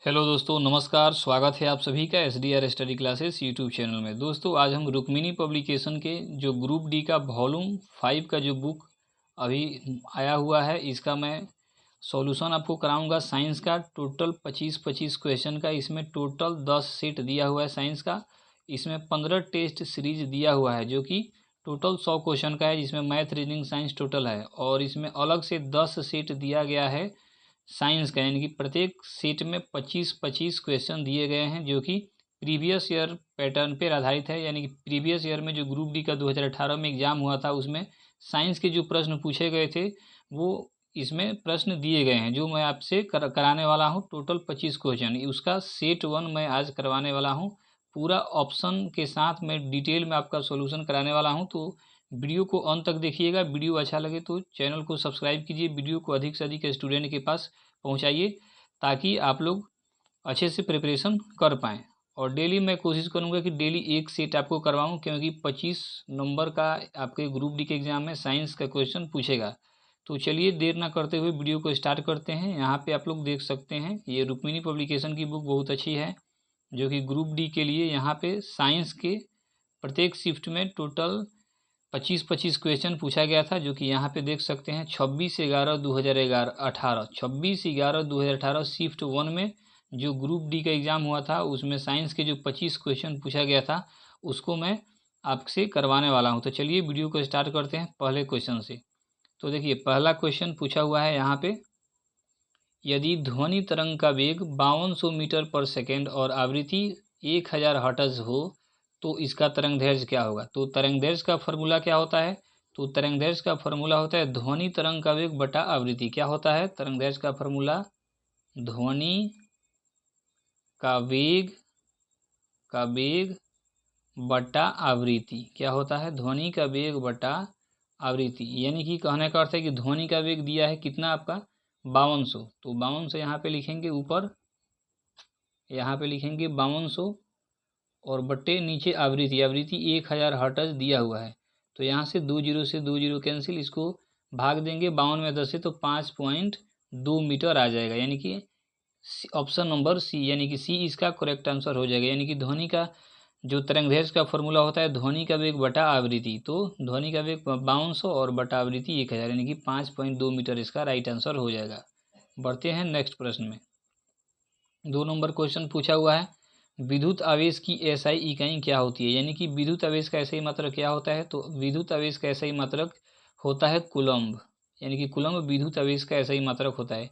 Hello दोस्तों, नमस्कार। स्वागत है आप सभी का SDR study classes YouTube channel में। दोस्तों, आज हम रुक्मिणी पब्लिकेशन के जो ग्रुप डी का वॉल्यूम 5 का जो बुक अभी आया हुआ है, इसका मैं सॉल्यूशन आपको कराऊंगा। साइंस का टोटल 25 क्वेश्चन का इसमें टोटल 10 सेट दिया हुआ है साइंस का। इसमें 15 टेस्ट सीरीज दिया हुआ है जो कि टोटल 100 क्वेश्चन का है, जिसमें मैथ, रीजनिंग, साइंस टोटल है। और इसमें अलग से 10 सेट दिया गया है साइंस का, यानी कि प्रत्येक सेट में 25 क्वेश्चन दिए गए हैं जो कि प्रीवियस ईयर पैटर्न पर आधारित है। यानी कि प्रीवियस ईयर में जो ग्रुप डी का 2018 में एग्जाम हुआ था, उसमें साइंस के जो प्रश्न पूछे गए थे वो इसमें प्रश्न दिए गए हैं, जो मैं आपसे कराने वाला हूँ। टोटल 25 क्वेश्चन, उसका सेट 1 मैं आज करवाने वाला हूँ। पूरा ऑप्शन के साथ मैं डिटेल में आपका सॉल्यूशन कराने वाला हूँ। तो वीडियो को अंत तक देखिएगा। वीडियो अच्छा लगे तो चैनल को सब्सक्राइब कीजिए। वीडियो को अधिक से अधिक स्टूडेंट के पास पहुंचाइए ताकि आप लोग अच्छे से प्रिपरेशन कर पाएँ। और डेली मैं कोशिश करूंगा कि डेली एक सेट आपको करवाऊं, क्योंकि 25 नंबर का आपके ग्रुप डी के एग्ज़ाम में साइंस का क्वेश्चन पूछेगा। तो चलिए देर ना करते हुए वीडियो को स्टार्ट करते हैं। यहाँ पे आप लोग देख सकते हैं, ये रुक्मिणी पब्लिकेशन की बुक बहुत अच्छी है जो कि ग्रुप डी के लिए यहाँ पे साइंस के प्रत्येक शिफ्ट में टोटल 25 क्वेश्चन पूछा गया था, जो कि यहाँ पे देख सकते हैं। 26/11/2018 26/11/2018 शिफ्ट 1 में जो ग्रुप डी का एग्ज़ाम हुआ था, उसमें साइंस के जो 25 क्वेश्चन पूछा गया था उसको मैं आपसे करवाने वाला हूँ। तो चलिए वीडियो को स्टार्ट करते हैं पहले क्वेश्चन से। तो देखिए, पहला क्वेश्चन पूछा हुआ है यहाँ पे, यदि ध्वनि तरंग का वेग 5200 मीटर पर सेकेंड और आवृत्ति 1000 हर्ट्ज हो तो इसका तरंगदैर्घ्य क्या होगा। तो तरंगदैर्घ्य का फॉर्मूला क्या होता है। तो तरंगदैर्घ्य का फॉर्मूला होता है ध्वनि तरंग का वेग बटा आवृत्ति। क्या होता है तरंगदैर्घ्य का फॉर्मूला? ध्वनि का वेग बटा आवृत्ति। क्या होता है? ध्वनि का वेग बटा आवृत्ति। यानी कि कहने का अर्थ है कि ध्वनि का वेग दिया है कितना आपका 5200, तो 5200 यहाँ पे लिखेंगे ऊपर, यहाँ पे लिखेंगे 5200 और बट्टे नीचे आवृत्ति 1000 हर्ट्ज दिया हुआ है। तो यहाँ से 20 से 20 कैंसिल, इसको भाग देंगे 52 में 10 से तो 5.2 मीटर आ जाएगा। यानी कि ऑप्शन नंबर सी, यानी कि सी इसका करेक्ट आंसर हो जाएगा। यानी कि ध्वनि का जो तरंगदैर्घ्य का फॉर्मूला होता है ध्वनि का वेग बटा आवृत्ति, तो ध्वनि का वेग 5200 और बटा आवृत्ति 1000, यानी कि 5.2 मीटर इसका राइट आंसर हो जाएगा। बढ़ते हैं नेक्स्ट प्रश्न में। 2 नंबर क्वेश्चन पूछा हुआ है, विद्युत आवेश की एसआई इकाई क्या होती है। यानी कि विद्युत आवेश का एसआई मात्रक क्या होता है। तो विद्युत आवेश का एसआई मात्रक होता है कूलम्ब। यानी कि कूलम्ब विद्युत आवेश का एसआई मात्रक होता है।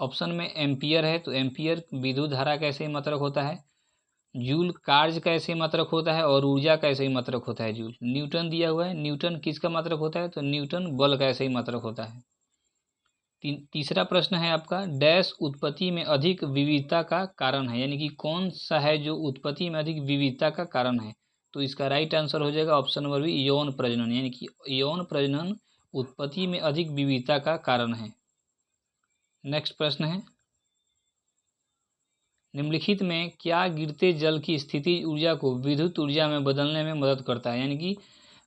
ऑप्शन में एम्पियर है, तो एम्पियर विद्युत धारा का एसआई मात्रक होता है। जूल कार्य का एसआई मात्रक होता है और ऊर्जा का एसआई मात्रक होता है जूल। न्यूटन दिया हुआ है, न्यूटन किसका मात्रक होता है। तो न्यूटन बल का एसआई मात्रक होता है। तीसरा प्रश्न है आपका, डैश उत्पत्ति में अधिक विविधता का कारण है। यानी कि कौन सा है जो उत्पत्ति में अधिक विविधता का कारण है। तो इसका राइट आंसर हो जाएगा ऑप्शन नंबर बी, यौन प्रजनन। यानी कि यौन प्रजनन उत्पत्ति में अधिक विविधता का कारण है। नेक्स्ट प्रश्न है, निम्नलिखित में क्या गिरते जल की स्थितिज ऊर्जा को विद्युत ऊर्जा में बदलने में मदद करता है। यानी कि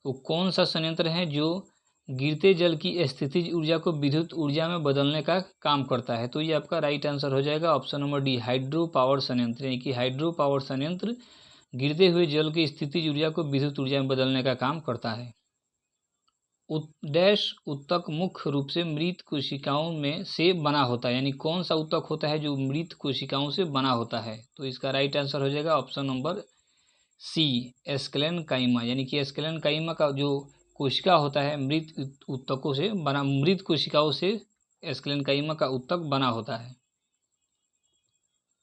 वो कौन सा संयंत्र है जो गिरते जल की स्थितिज ऊर्जा को विद्युत ऊर्जा में बदलने का काम करता है। तो ये आपका राइट आंसर हो जाएगा option number D, hydro power संयंत्र। यानी कि हाइड्रो पावर संयंत्र गिरते हुए जल की स्थितिज ऊर्जा को विद्युत ऊर्जा में बदलने का काम करता है। डैश उत्तक मुख्य रूप से मृत कोशिकाओं में से बना होता है। यानी कौन सा उत्तक होता है जो मृत कोशिकाओं से बना होता है। तो इसका राइट आंसर हो जाएगा ऑप्शन नंबर सी, एस्केलेनकाइमा। यानी कि एस्केलेनकाइमा का जो कोशिका होता है मृत उत्तकों से बना, मृत कोशिकाओं से एस्केलेनकाइमा का उत्तक बना होता है।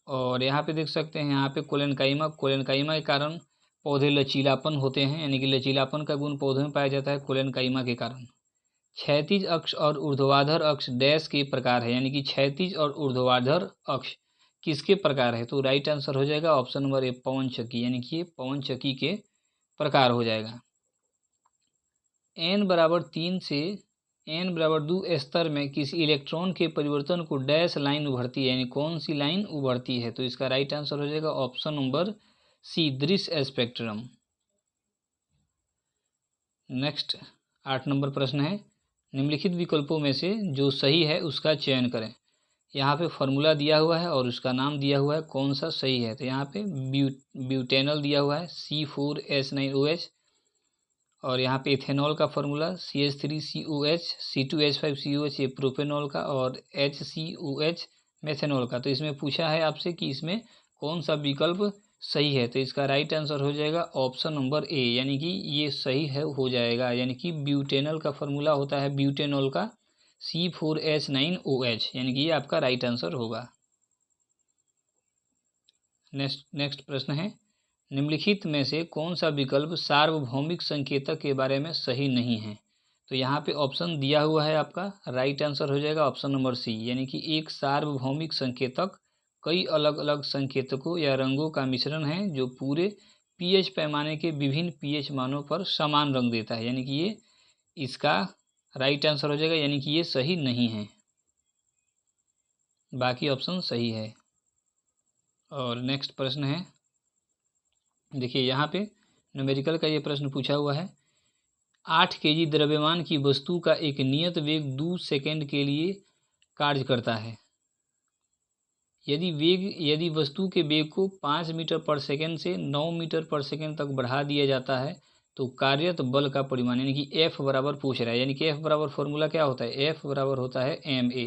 और यहाँ पे देख सकते हैं, यहाँ पे कोलेनकाइमा के कारण पौधे लचीलापन होते हैं। यानी कि लचीलापन का गुण पौधों में पाया जाता है कोलेनकाइमा के कारण। क्षैतिज अक्ष और ऊर्ध्वाधर अक्ष डैश के प्रकार है। यानी कि क्षैतिज और ऊर्ध्वाधर अक्ष किसके प्रकार है। तो राइट आंसर हो जाएगा ऑप्शन नंबर ए, पवन चक्की। यानी कि ये पवन चक्की के प्रकार हो जाएगा। n=3 से n=2 स्तर में किसी इलेक्ट्रॉन के परिवर्तन को डैश लाइन उभरती है। यानी कौन सी लाइन उभरती है। तो इसका राइट आंसर हो जाएगा ऑप्शन नंबर सी, दृश्य स्पेक्ट्रम। नेक्स्ट 8 नंबर प्रश्न है, निम्नलिखित विकल्पों में से जो सही है उसका चयन करें। यहाँ पे फॉर्मूला दिया हुआ है और उसका नाम दिया हुआ है, कौन सा सही है। तो यहाँ पे ब्यूटेनॉल दिया हुआ है C4H9OH, और यहाँ पे इथेनॉल का फॉर्मूला CH3COH, C2H5COH ये प्रोपेनॉल का, और HCOH मेथेनॉल का। तो इसमें पूछा है आपसे कि इसमें कौन सा विकल्प सही है। तो इसका राइट आंसर हो जाएगा ऑप्शन नंबर ए, यानी कि ये सही है हो जाएगा। यानी कि ब्यूटेनॉल का फॉर्मूला होता है ब्यूटेनॉल का C4H9OH, यानी कि ये आपका राइट आंसर होगा। नेक्स्ट प्रश्न है, निम्नलिखित में से कौन सा विकल्प सार्वभौमिक संकेतक के बारे में सही नहीं है। तो यहाँ पे ऑप्शन दिया हुआ है, आपका राइट आंसर हो जाएगा ऑप्शन नंबर सी, यानी कि एक सार्वभौमिक संकेतक कई अलग अलग संकेतकों या रंगों का मिश्रण है जो पूरे पीएच पैमाने के विभिन्न पीएच मानों पर समान रंग देता है, यानी कि ये इसका राइट आंसर हो जाएगा, यानी कि ये सही नहीं है, बाकी ऑप्शन सही है। और नेक्स्ट प्रश्न है, देखिए यहाँ पे न्यूमेरिकल का ये प्रश्न पूछा हुआ है, 8 केजी द्रव्यमान की वस्तु का एक नियत वेग 2 सेकंड के लिए कार्य करता है। यदि वस्तु के वेग को 5 मीटर पर सेकंड से 9 मीटर पर सेकंड तक बढ़ा दिया जाता है तो कार्यरत बल का परिमाण, यानी कि F बराबर पूछ रहा है, यानी कि F बराबर फॉर्मूला क्या होता है, F बराबर होता है ma।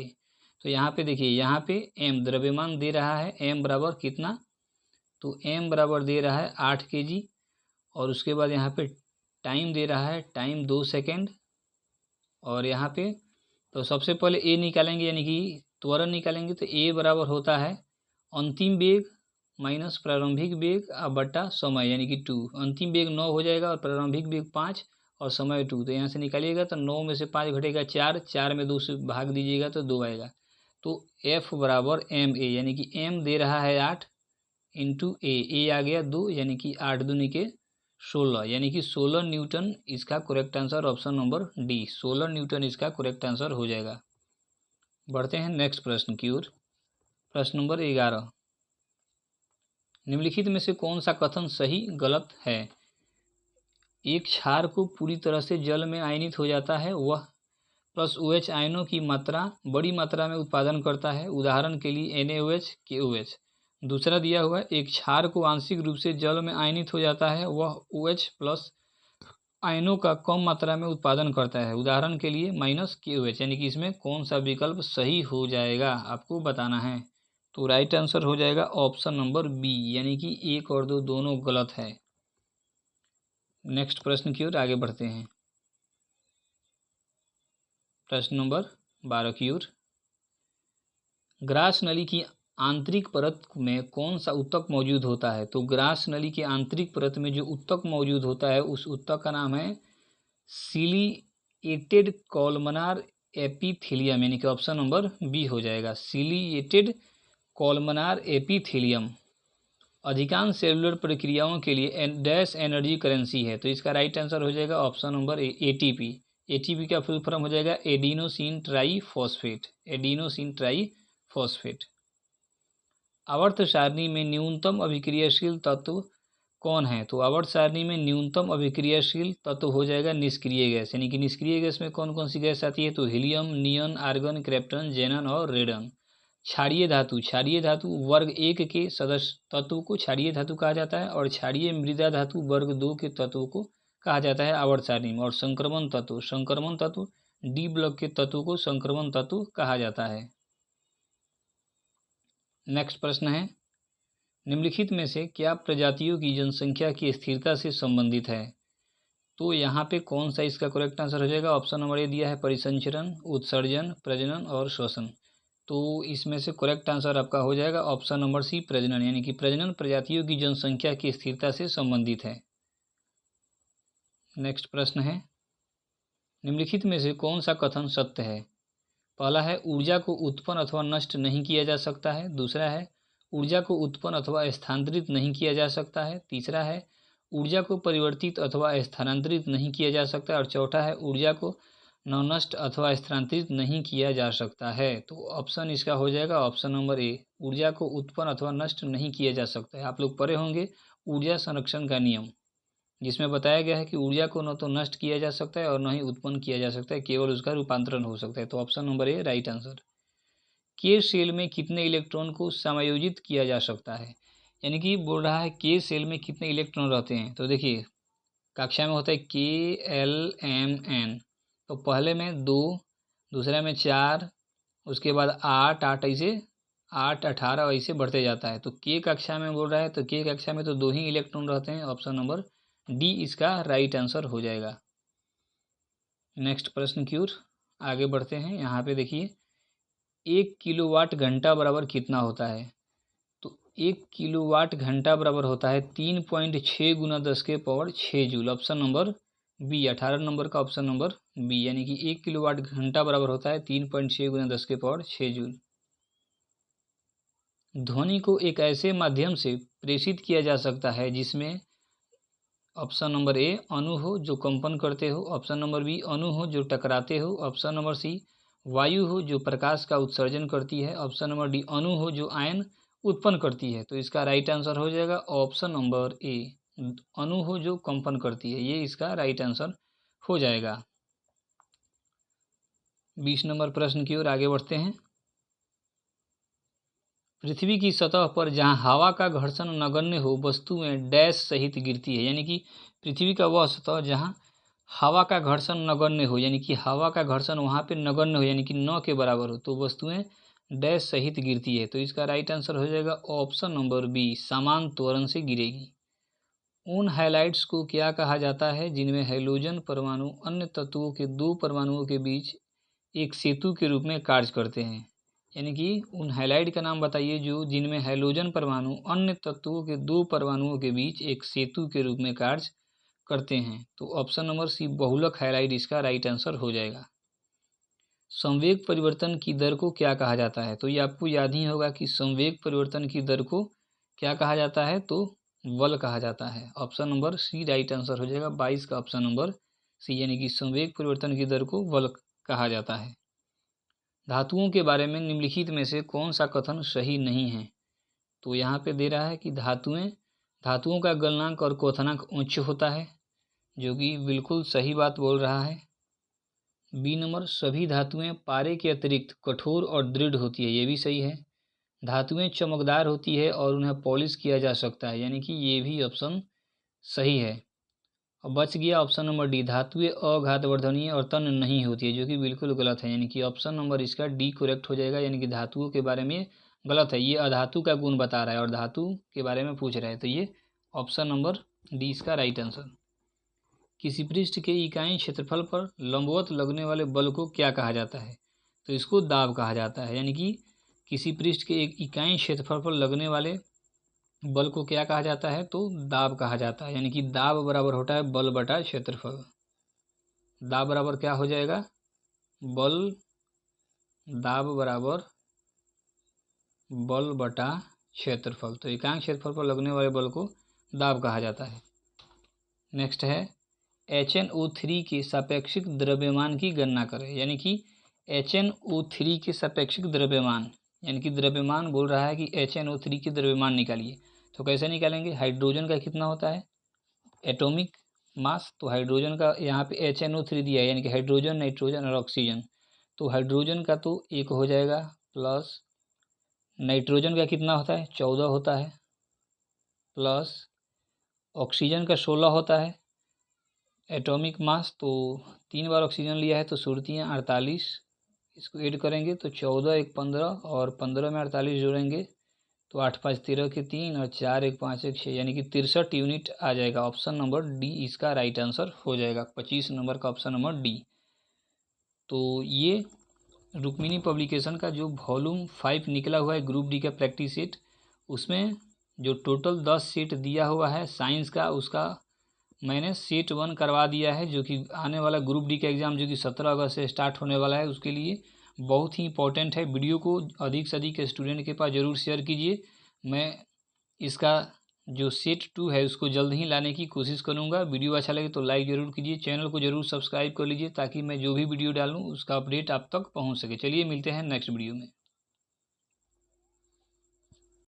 तो यहाँ पे देखिए, यहाँ पे m द्रव्यमान दे रहा है, m बराबर कितना, तो m बराबर दे रहा है 8 केजी, और उसके बाद यहाँ पे टाइम दे रहा है, टाइम 2 सेकेंड। और यहाँ पे तो सबसे पहले ए निकालेंगे, यानी कि त्वरण निकालेंगे, तो ए बराबर होता है अंतिम वेग माइनस प्रारंभिक वेग बटा समय, यानी कि 2। अंतिम वेग 9 हो जाएगा और प्रारंभिक वेग 5 और समय 2। तो यहाँ से निकालिएगा तो 9 में से 5 घटेगा 4, 4 में 2 से भाग दीजिएगा तो 2 आएगा। तो F बराबर एम ए, यानी कि m दे रहा है 8 इंटू ए आ गया 2, यानी कि 8 दूनी के 16, यानी कि 16 न्यूटन इसका correct answer option number D, 16 Newton इसका करेक्ट आंसर हो जाएगा। बढ़ते हैं नेक्स्ट प्रश्न की ओर। प्रश्न नंबर 11, निम्नलिखित में से कौन सा कथन सही गलत है। एक क्षार को पूरी तरह से जल में आयनित हो जाता है, वह प्लस OH आयनों की मात्रा बड़ी मात्रा में उत्पादन करता है, उदाहरण के लिए NaOH KOH। दूसरा दिया हुआ है, एक क्षार को आंशिक रूप से जल में आयनित हो जाता है, वह OH प्लस आयनों का कम मात्रा में उत्पादन करता है, उदाहरण के लिए माइनस KOH। यानी कि इसमें कौन सा विकल्प सही हो जाएगा आपको बताना है। तो राइट आंसर हो जाएगा ऑप्शन नंबर बी, यानी कि 1 और 2 दोनों गलत है। नेक्स्ट प्रश्न की ओर आगे बढ़ते हैं। प्रश्न नंबर 12 की ओर, ग्रास नली की आंतरिक परत में कौन सा ऊतक मौजूद होता है। तो ग्रास नली की आंतरिक परत में जो ऊतक मौजूद होता है उस ऊतक का नाम है सिलिएटेड कॉलमनार एपिथेलियम, यानी कि ऑप्शन नंबर बी हो जाएगा, सिलिएटेड कॉलमनार एपिथेलियम। अधिकांश सेलुलर प्रक्रियाओं के लिए डैश एनर्जी करेंसी है, तो इसका राइट आंसर हो जाएगा ऑप्शन नंबर ATP। ATP का फुल फॉर्म हो जाएगा एडिनोसिन ट्राईफॉस्फेट, एडिनोसिन ट्राईफॉस्फेट। आवर्त सारणी में न्यूनतम अभिक्रियाशील तत्व कौन है। तो आवर्त सारणी में न्यूनतम अभिक्रियाशील तत्व हो जाएगा निष्क्रिय गैस, यानी कि निष्क्रिय गैस में कौन कौन सी गैस आती है, तो हीलियम, नियन, आर्गन, क्रिप्टन, जेनन और रेडन। क्षारीय धातु वर्ग 1 के सदस्य तत्व को क्षारीय धातु कहा जाता है, और क्षारीय मृदा धातु वर्ग 2 के तत्वों को कहा जाता है आवर्त सारणी में। और संक्रमण तत्व डी ब्लॉक के तत्व को संक्रमण तत्व कहा जाता है। नेक्स्ट प्रश्न है, निम्नलिखित में से क्या प्रजातियों की जनसंख्या की स्थिरता से संबंधित है। तो यहाँ पे कौन सा इसका करेक्ट आंसर हो जाएगा, ऑप्शन नंबर ए दिया है परिसंचरण, उत्सर्जन, प्रजनन और श्वसन। तो इसमें से करेक्ट आंसर आपका हो जाएगा ऑप्शन नंबर सी प्रजनन, यानी कि प्रजनन प्रजातियों की जनसंख्या की स्थिरता से संबंधित है। नेक्स्ट प्रश्न है, निम्नलिखित में से कौन सा कथन सत्य है। पहला है, ऊर्जा को उत्पन्न अथवा नष्ट नहीं किया जा सकता है। दूसरा है, ऊर्जा को उत्पन्न अथवा स्थानांतरित नहीं किया जा सकता है। तीसरा है, ऊर्जा को परिवर्तित अथवा स्थानांतरित नहीं किया जा सकता है। और चौथा है, ऊर्जा को नष्ट अथवा स्थानांतरित नहीं किया जा सकता है। तो ऑप्शन इसका हो जाएगा ऑप्शन नंबर ए, ऊर्जा को उत्पन्न अथवा नष्ट नहीं किया जा सकता है। आप लोग पढ़े होंगे ऊर्जा संरक्षण का नियम, जिसमें बताया गया है कि ऊर्जा को न तो नष्ट किया जा सकता है और न ही उत्पन्न किया जा सकता है, केवल उसका रूपांतरण हो सकता है। तो option number A right answer. के सेल में कितने इलेक्ट्रॉन को समायोजित किया जा सकता है। यानी कि बोल रहा है के सेल में कितने इलेक्ट्रॉन रहते हैं। तो देखिए कक्षा में होता है KLMN, तो पहले में 2, दूसरे में 4, उसके बाद 8, ऐसे 8, 18 ऐसे बढ़ते जाता है। तो के कक्षा में बोल रहा है तो के कक्षा में तो 2 ही इलेक्ट्रॉन रहते हैं। ऑप्शन नंबर डी इसका राइट आंसर हो जाएगा। नेक्स्ट प्रश्न की ओर आगे बढ़ते हैं। यहाँ पे देखिए 1 किलोवाट घंटा बराबर कितना होता है। तो 1 किलोवाट घंटा बराबर होता है 3.6 गुना 10 के power 6 joule. Option number B, 18 number का ऑप्शन नंबर बी, यानी कि 1 किलोवाट घंटा बराबर होता है 3.6 गुना 10 के पावर 6 जूल। ध्वनि को एक ऐसे माध्यम से प्रेषित किया जा सकता है जिसमें ऑप्शन नंबर ए अणु हो जो कंपन करते हो, ऑप्शन नंबर बी अणु हो जो टकराते हो, ऑप्शन नंबर सी वायु हो जो प्रकाश का उत्सर्जन करती है, ऑप्शन नंबर डी अणु हो जो आयन उत्पन्न करती है। तो इसका राइट आंसर हो जाएगा ऑप्शन नंबर ए, अणु हो जो कंपन करती है, ये इसका राइट आंसर हो जाएगा। 20 नंबर प्रश्न की ओर आगे बढ़ते हैं। पृथ्वी की सतह पर जहां हवा का घर्षण नगण्य हो वस्तुएं डैश सहित गिरती है। यानी कि पृथ्वी का वह सतह जहां हवा का घर्षण नगण्य हो, यानी कि हवा का घर्षण वहां पे नगण्य हो, यानी कि 9 के बराबर हो, तो वस्तुएं डैश सहित गिरती है। तो इसका राइट आंसर हो जाएगा ऑप्शन नंबर बी, समान त्वरण से गिरेगी। उन हैलाइड्स को क्या कहा जाता है जिनमें हैलोजन परमाणु अन्य तत्वों के 2 परमाणुओं के बीच एक सेतु के रूप में कार्य करते हैं। यानी कि उन हैलाइड का नाम बताइए जो जिनमें हैलोजन परमाणु अन्य तत्वों के 2 परमाणुओं के बीच एक सेतु के रूप में कार्य करते हैं। तो ऑप्शन नंबर सी, बहुलक हैलाइड इसका राइट आंसर हो जाएगा। संवेग परिवर्तन की दर को क्या कहा जाता है। तो ये आपको याद ही होगा कि संवेग परिवर्तन की दर को क्या कहा जाता है, तो बल कहा जाता है। Option number C right answer हो जाएगा। 22 का ऑप्शन नंबर सी, यानी कि संवेग परिवर्तन की दर को बल कहा जाता है। धातुओं के बारे में निम्नलिखित में से कौन सा कथन सही नहीं है। तो यहाँ पे दे रहा है कि धातुओं का गलनांक और क्वथनांक उच्च होता है, जो कि बिल्कुल सही बात बोल रहा है। बी नंबर, सभी धातुएं पारे के अतिरिक्त कठोर और दृढ़ होती है, ये भी सही है। धातुएं चमकदार होती है और उन्हें पॉलिश किया जा सकता है, यानी कि ये भी ऑप्शन सही है। अब बच गया ऑप्शन नंबर डी, धातुएं अघातवर्धनीय और तन्य नहीं होती है, जो कि बिल्कुल गलत है, यानी कि ऑप्शन नंबर इसका डी करेक्ट हो जाएगा। यानी कि धातुओं के बारे में गलत है, ये अधातु का गुण बता रहा है और धातु के बारे में पूछ रहा है, तो ये ऑप्शन नंबर डी इसका राइट आंसर। किसी पृष्ठ के इकाई क्षेत्रफल पर लंबवत लगने वाले बल को क्या कहा जाता है। तो इसको दाब कहा जाता है। यानी कि किसी पृष्ठ के एक इकाई क्षेत्रफल पर लगने वाले बल को क्या कहा जाता है, तो दाब कहा जाता है। यानी कि दाब बराबर होता है बल बटा क्षेत्रफल। दाब बराबर क्या हो जाएगा, दाब बराबर बल बटा क्षेत्रफल। तो एकांक क्षेत्रफल पर लगने वाले बल को दाब कहा जाता है। नेक्स्ट है HNO3 के सापेक्षिक द्रव्यमान की गणना करें। यानी कि HNO3 के सापेक्षिक द्रव्यमान, यानी कि द्रव्यमान बोल रहा है कि HNO3 के द्रव्यमान निकालिए। तो कैसे निकालेंगे, हाइड्रोजन का कितना होता है एटॉमिक मास, तो हाइड्रोजन का यहाँ पे HNO3 दिया है, यानी कि हाइड्रोजन, नाइट्रोजन और ऑक्सीजन। तो हाइड्रोजन का तो 1 हो जाएगा, प्लस नाइट्रोजन का कितना होता है 14 होता है, प्लस ऑक्सीजन का 16 होता है एटॉमिक मास। तो 3 बार ऑक्सीजन लिया है तो सुर्तियाँ 48, इसको ऐड करेंगे तो 14 1 15 और 15 में 48 जोड़ेंगे तो 8 5 13 के 3 और 4 1 5 1 6, यानी कि 63 यूनिट आ जाएगा। ऑप्शन नंबर डी इसका राइट आंसर हो जाएगा। 25 नंबर का ऑप्शन नंबर डी। तो ये रुक्मिणी पब्लिकेशन का जो वॉल्यूम 5 निकला हुआ है ग्रुप डी का प्रैक्टिस सेट, उसमें जो टोटल 10 सेट दिया हुआ है साइंस का, उसका मैंने सेट 1 करवा दिया है, जो कि आने वाला ग्रुप डी का एग्ज़ाम जो कि 17 अगस्त से स्टार्ट होने वाला है, उसके लिए बहुत ही इंपॉर्टेंट है। वीडियो को अधिक से अधिक स्टूडेंट के पास ज़रूर शेयर कीजिए। मैं इसका जो सेट 2 है उसको जल्द ही लाने की कोशिश करूंगा। वीडियो अच्छा लगे तो लाइक ज़रूर कीजिए, चैनल को ज़रूर सब्सक्राइब कर लीजिए ताकि मैं जो भी वीडियो डालूँ उसका अपडेट आप तक पहुंच सके। चलिए मिलते हैं नेक्स्ट वीडियो में।